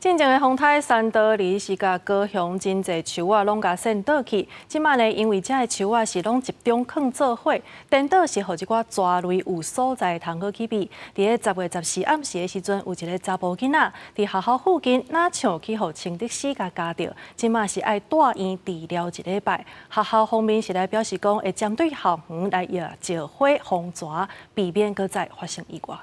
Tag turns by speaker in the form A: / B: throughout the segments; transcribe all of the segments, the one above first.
A: 进前的风台山岛里是甲高雄真侪树仔拢甲扇倒去，即摆呢，因为遮的树仔是拢集中放做伙，颠倒是互一寡蛇类有所在通好去比。伫个10月14暗时的时阵，有一个查甫囡仔伫学校附近拿枪去互清德司甲夹着，即摆是爱住院治疗1礼拜。学校方面是来表示讲，会针对校园来借火防蛇，避免搁再发生意外。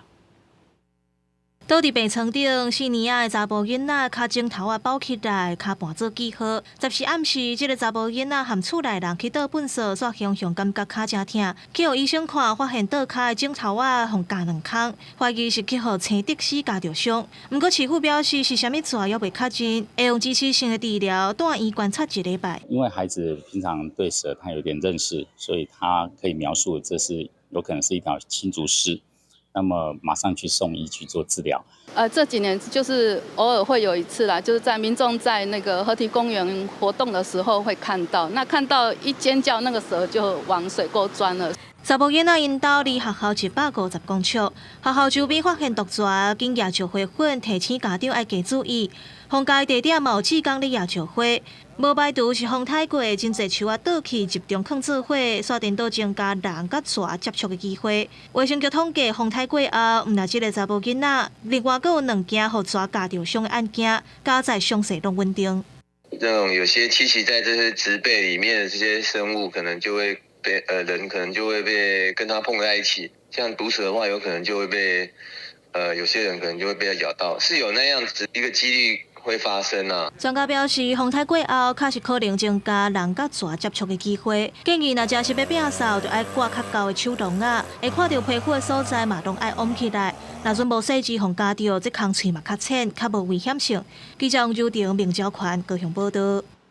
B: 倒伫病床顶，4年仔的查甫囡仔脚镜头啊包起来，脚盘做记号。14暗时，这个查甫囡仔含厝内人去倒粪扫，煞雄雄感觉脚真疼，去互医生看，发现倒脚的镜头啊互夹2空，怀疑是去互青德司夹着伤。不过市府表示是啥物蛇也未确认，会用支持性的治疗，住院观察1礼拜。
C: 因为孩子平常对蛇他有点认识，所以他可以描述这是有可能是一条青竹虱。 那么马上去送医去做治疗。
D: 这几年就是偶尔会有一次啦，就是在民众在那个河堤公园活动的时候会看到，那看到一尖叫，那个蛇就往水沟钻了。
B: 查甫囡仔因兜离学校150公尺，学校周边发现毒蛇，经野石花粉，提醒家长要加注意。封街地点嘛有志工咧野石花，无排除是风太过，真侪树仔倒去集中放做伙，刷电到增加人甲蛇接触的机会。卫生局统计，风太过后，毋但即个查甫囡仔，另外佫有2件互蛇夹着伤的案件，加在伤势拢稳定。
E: 这种有些栖息在这些植被里面的这些生物，可能就会。 人可能就会被跟它碰在一起，像毒蛇的话，有可能就会被有些人可能就会被它咬到，是有那样子一个几率会发生啊。
B: 专家表示，风台过后，确实可能增加人甲蛇接触的机会。建议若真是要摒扫，就要挂较高的手笼啊，会看到皮肤的所在嘛，拢爱往起来。若阵无细枝，互夹到，这空喙嘛较浅，较无危险性。记者王周婷、明昭权高雄报道。